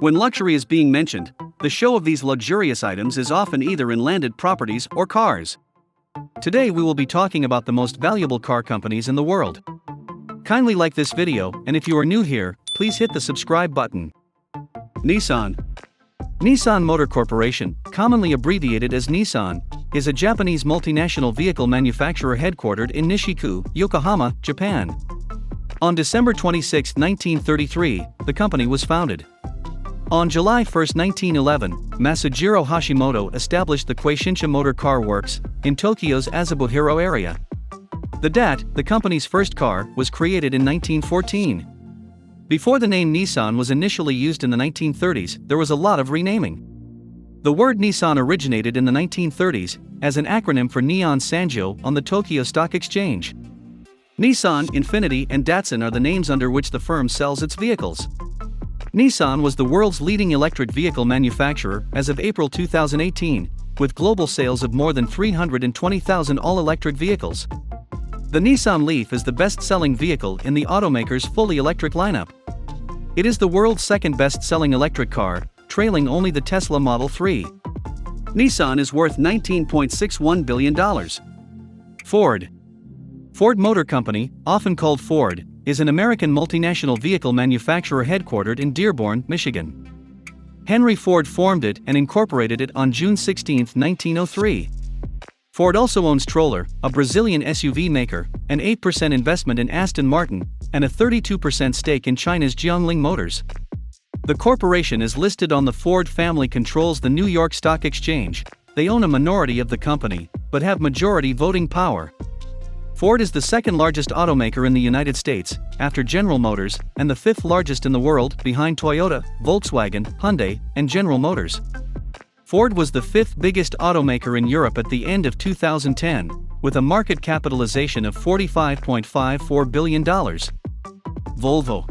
When luxury is being mentioned, the show of these luxurious items is often either in landed properties or cars. Today we will be talking about the most valuable car companies in the world. Kindly like this video, and if you are new here, please hit the subscribe button. Nissan. Nissan Motor Corporation, commonly abbreviated as Nissan, is a Japanese multinational vehicle manufacturer headquartered in Nishiku, Yokohama, Japan. On December 26, 1933, the company was founded. On July 1, 1911, Masujiro Hashimoto established the Quaishinsha Motor Car Works in Tokyo's Azabuhiro area. The company's first car, was created in 1914. Before the name Nissan was initially used in the 1930s, there was a lot of renaming. The word Nissan originated in the 1930s as an acronym for Neon Sanjo on the Tokyo Stock Exchange. Nissan, Infiniti, and Datsun are the names under which the firm sells its vehicles. Nissan was the world's leading electric vehicle manufacturer as of April 2018, with global sales of more than 320,000 all-electric vehicles. The Nissan Leaf is the best-selling vehicle in the automaker's fully electric lineup. It is the world's second best-selling electric car, trailing only the Tesla Model 3. Nissan is worth $19.61 billion. Ford. Ford Motor Company, often called Ford, is an American multinational vehicle manufacturer headquartered in Dearborn, Michigan. Henry Ford formed it and incorporated it on June 16, 1903. Ford also owns Troller, a Brazilian SUV maker, an 8% investment in Aston Martin, and a 32% stake in China's Jiangling Motors. The corporation is listed on the Ford family controls the New York Stock Exchange. They own a minority of the company, but have majority voting power. Ford is the second largest automaker in the United States, after General Motors, and the fifth largest in the world, behind Toyota, Volkswagen, Hyundai, and General Motors. Ford was the fifth biggest automaker in Europe at the end of 2010, with a market capitalization of $45.54 billion. Volvo.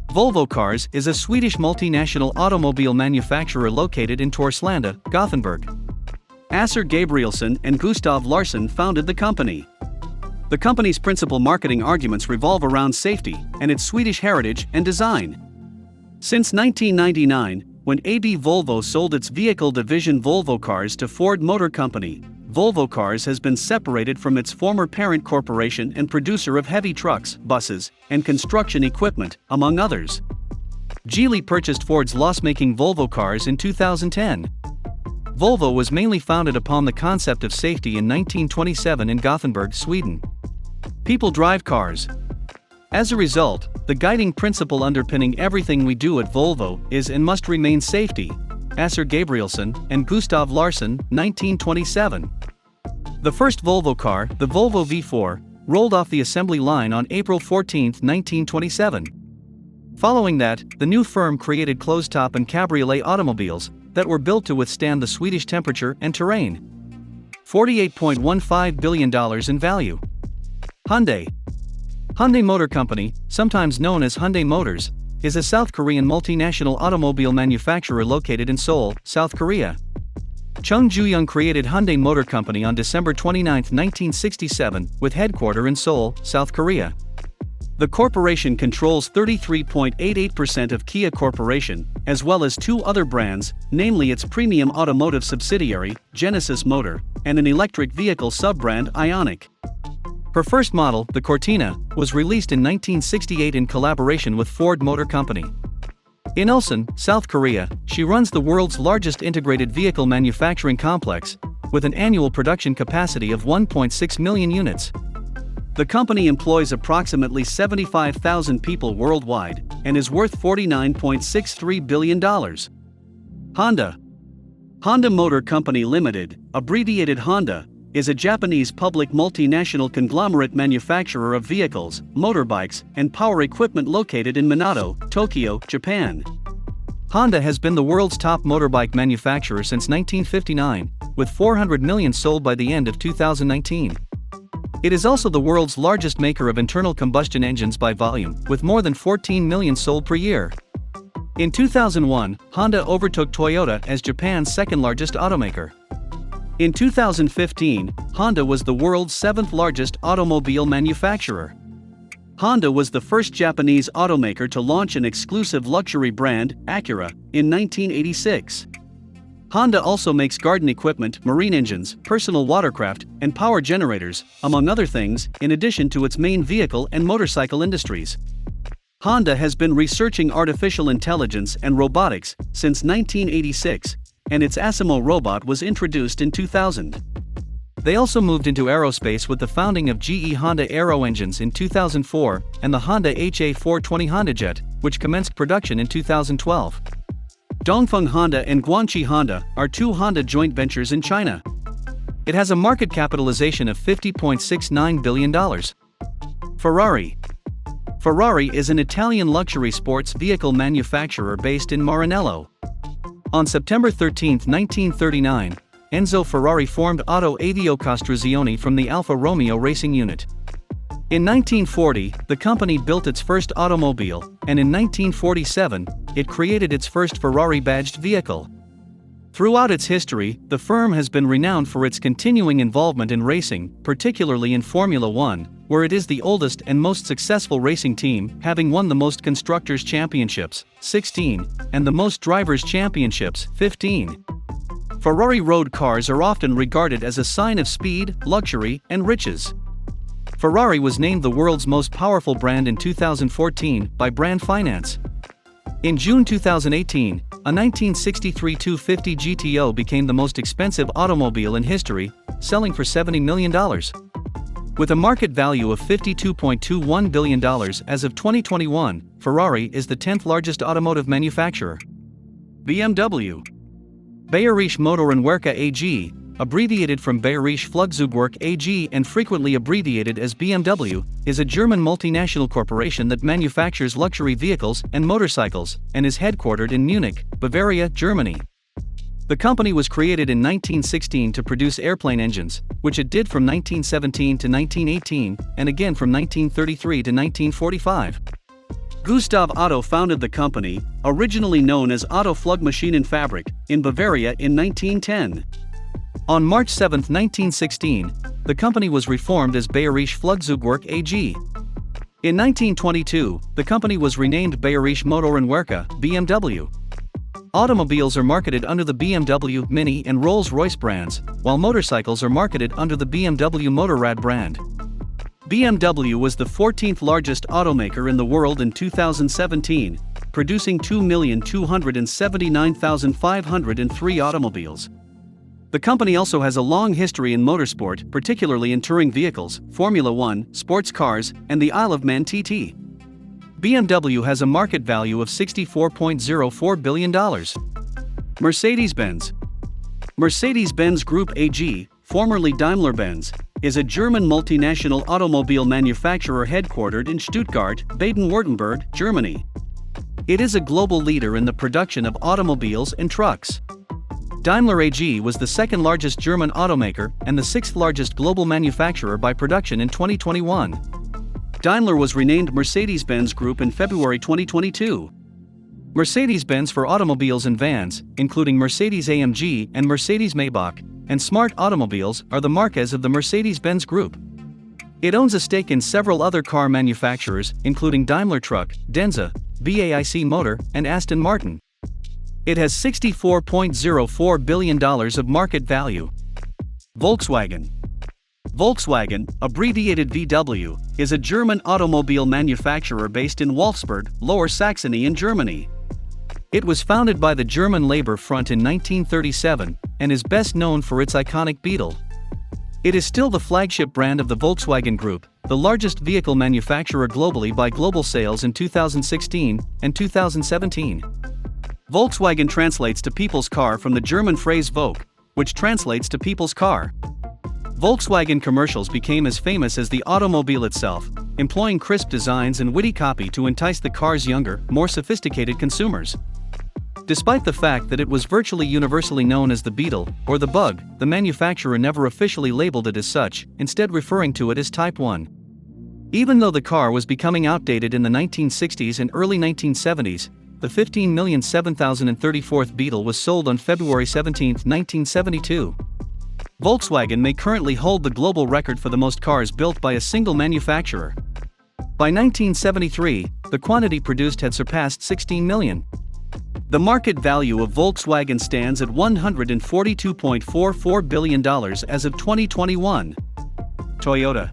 Volvo Cars is a Swedish multinational automobile manufacturer located in Torslanda, Gothenburg. Asser Gabrielsson and Gustav Larsson founded the company. The company's principal marketing arguments revolve around safety and its Swedish heritage and design. Since 1999, when AB Volvo sold its vehicle division Volvo Cars to Ford Motor Company, Volvo Cars has been separated from its former parent corporation and producer of heavy trucks, buses, and construction equipment, among others. Geely purchased Ford's loss-making Volvo Cars in 2010. Volvo was mainly founded upon the concept of safety in 1927 in Gothenburg, Sweden. People drive cars. As a result, the guiding principle underpinning everything we do at Volvo is and must remain safety. Asser Gabrielsson and Gustav Larsson, 1927. The first Volvo car, the Volvo V4, rolled off the assembly line on April 14, 1927. Following that, the new firm created closed-top and cabriolet automobiles that were built to withstand the Swedish temperature and terrain. $48.15 billion in value. Hyundai. Hyundai Motor Company, sometimes known as Hyundai Motors, is a South Korean multinational automobile manufacturer located in Seoul, South Korea. Chung Ju-young created Hyundai Motor Company on December 29, 1967, with headquarters in Seoul, South Korea. The corporation controls 33.88% of Kia Corporation, as well as two other brands, namely its premium automotive subsidiary, Genesis Motor, and an electric vehicle sub-brand Ioniq. Her first model, the Cortina, was released in 1968 in collaboration with Ford Motor Company. In Ulsan, South Korea, she runs the world's largest integrated vehicle manufacturing complex, with an annual production capacity of 1.6 million units. The company employs approximately 75,000 people worldwide, and is worth $49.63 billion. Honda. Honda Motor Company Limited, abbreviated Honda, is a Japanese public multinational conglomerate manufacturer of vehicles, motorbikes, and power equipment located in Minato, Tokyo, Japan. Honda has been the world's top motorbike manufacturer since 1959, with 400 million sold by the end of 2019. It is also the world's largest maker of internal combustion engines by volume, with more than 14 million sold per year. In 2001, Honda overtook Toyota as Japan's second-largest automaker. In 2015, Honda was the world's seventh-largest automobile manufacturer. Honda was the first Japanese automaker to launch an exclusive luxury brand, Acura, in 1986. Honda also makes garden equipment, marine engines, personal watercraft, and power generators, among other things, in addition to its main vehicle and motorcycle industries. Honda has been researching artificial intelligence and robotics since 1986, and its Asimo robot was introduced in 2000. They also moved into aerospace with the founding of GE Honda Aero Engines in 2004 and the Honda HA420 HondaJet, which commenced production in 2012. Dongfeng Honda and Guangqi Honda are two Honda joint ventures in China. It has a market capitalization of $50.69 billion. Ferrari is an Italian luxury sports vehicle manufacturer based in Maranello. On September 13, 1939, Enzo Ferrari formed Auto Avio Costruzioni from the Alfa Romeo racing unit. In 1940, the company built its first automobile, and in 1947, it created its first Ferrari-badged vehicle. Throughout its history, the firm has been renowned for its continuing involvement in racing, particularly in Formula One, where it is the oldest and most successful racing team, having won the most Constructors' Championships, 16, and the most Drivers' Championships, 15. Ferrari road cars are often regarded as a sign of speed, luxury, and riches. Ferrari was named the world's most powerful brand in 2014 by Brand Finance. In June 2018, a 1963 250 GTO became the most expensive automobile in history, selling for $70 million. With a market value of $52.21 billion as of 2021, Ferrari is the 10th largest automotive manufacturer. BMW. Bayerische Motorenwerke AG, abbreviated from Bayerische Flugzeugwerke AG and frequently abbreviated as BMW, is a German multinational corporation that manufactures luxury vehicles and motorcycles, and is headquartered in Munich, Bavaria, Germany. The company was created in 1916 to produce airplane engines, which it did from 1917 to 1918, and again from 1933 to 1945. Gustav Otto founded the company, originally known as Otto Flugmaschinenfabrik, in Bavaria in 1910. On March 7, 1916, the company was reformed as Bayerische Flugzeugwerke AG. In 1922, the company was renamed Bayerische Motorenwerke, BMW. Automobiles are marketed under the BMW, Mini and Rolls-Royce brands, while motorcycles are marketed under the BMW Motorrad brand. BMW was the 14th largest automaker in the world in 2017, producing 2,279,503 automobiles. The company also has a long history in motorsport, particularly in touring vehicles, Formula One, sports cars, and the Isle of Man TT. BMW has a market value of $64.04 billion. Mercedes-Benz. Mercedes-Benz Group AG, formerly Daimler-Benz, is a German multinational automobile manufacturer headquartered in Stuttgart, Baden-Württemberg, Germany. It is a global leader in the production of automobiles and trucks. Daimler AG was the second largest German automaker and the sixth largest global manufacturer by production in 2021. Daimler was renamed Mercedes-Benz Group in February 2022. Mercedes-Benz for automobiles and vans, including Mercedes-AMG and Mercedes-Maybach, and smart automobiles are the marques of the Mercedes-Benz Group. It owns a stake in several other car manufacturers, including Daimler Truck, Denza, BAIC Motor, and Aston Martin. It has $64.04 billion of market value. Volkswagen. Volkswagen, abbreviated VW, is a German automobile manufacturer based in Wolfsburg, Lower Saxony in Germany. It was founded by the German Labor Front in 1937, and is best known for its iconic Beetle. It is still the flagship brand of the Volkswagen Group, the largest vehicle manufacturer globally by global sales in 2016 and 2017. Volkswagen translates to people's car from the German phrase Volk, which translates to people's car. Volkswagen commercials became as famous as the automobile itself, employing crisp designs and witty copy to entice the car's younger, more sophisticated consumers. Despite the fact that it was virtually universally known as the Beetle, or the Bug, the manufacturer never officially labeled it as such, instead referring to it as Type 1. Even though the car was becoming outdated in the 1960s and early 1970s, the 15,007,034th Beetle was sold on February 17, 1972. Volkswagen may currently hold the global record for the most cars built by a single manufacturer. By 1973, the quantity produced had surpassed 16 million. The market value of Volkswagen stands at $142.44 billion as of 2021. Toyota.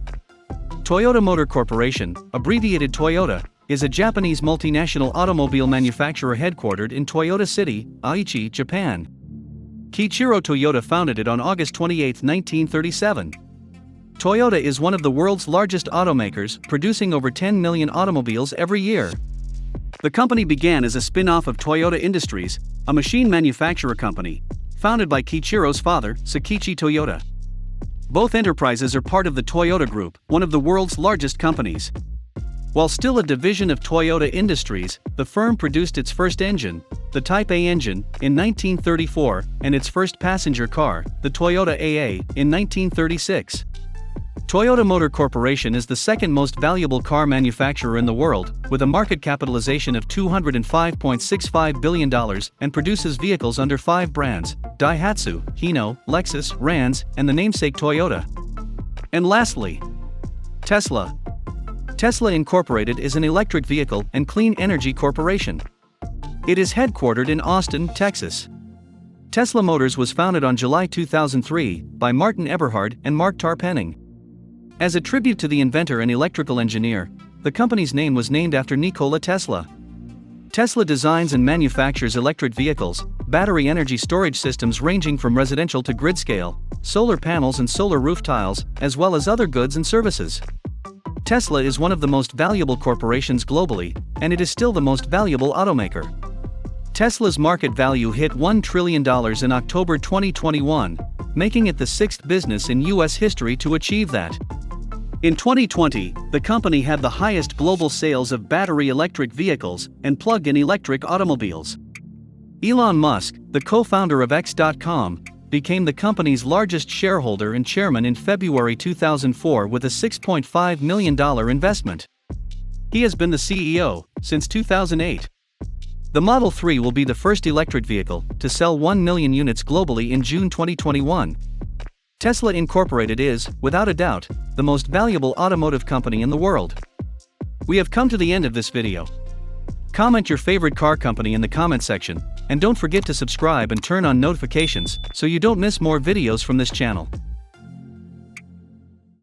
Toyota Motor Corporation, abbreviated Toyota, is a Japanese multinational automobile manufacturer headquartered in Toyota City, Aichi, Japan. Kiichiro Toyota founded it on August 28, 1937. Toyota is one of the world's largest automakers, producing over 10 million automobiles every year. The company began as a spin-off of Toyota Industries, a machine manufacturer company, founded by Kiichiro's father, Sakichi Toyota. Both enterprises are part of the Toyota Group, one of the world's largest companies. While still a division of Toyota Industries, the firm produced its first engine, the Type A engine, in 1934, and its first passenger car, the Toyota AA, in 1936. Toyota Motor Corporation is the second most valuable car manufacturer in the world, with a market capitalization of $205.65 billion and produces vehicles under 5 brands: Daihatsu, Hino, Lexus, Rans, and the namesake Toyota. And lastly, Tesla. Tesla Incorporated is an electric vehicle and clean energy corporation. It is headquartered in Austin, Texas. Tesla Motors was founded on July 2003 by Martin Eberhard and Mark Tarpenning. As a tribute to the inventor and electrical engineer, the company's name was named after Nikola Tesla. Tesla designs and manufactures electric vehicles, battery energy storage systems ranging from residential to grid-scale, solar panels and solar roof tiles, as well as other goods and services. Tesla is one of the most valuable corporations globally, and it is still the most valuable automaker. Tesla's market value hit $1 trillion in October 2021, making it the 6th business in U.S. history to achieve that. In 2020, the company had the highest global sales of battery electric vehicles and plug-in electric automobiles. Elon Musk, the co-founder of X.com, became the company's largest shareholder and chairman in February 2004 with a $6.5 million investment. He has been the CEO since 2008. The Model 3 will be the first electric vehicle to sell 1 million units globally in June 2021. Tesla Incorporated is, without a doubt, the most valuable automotive company in the world. We have come to the end of this video. Comment your favorite car company in the comment section, and don't forget to subscribe and turn on notifications so you don't miss more videos from this channel.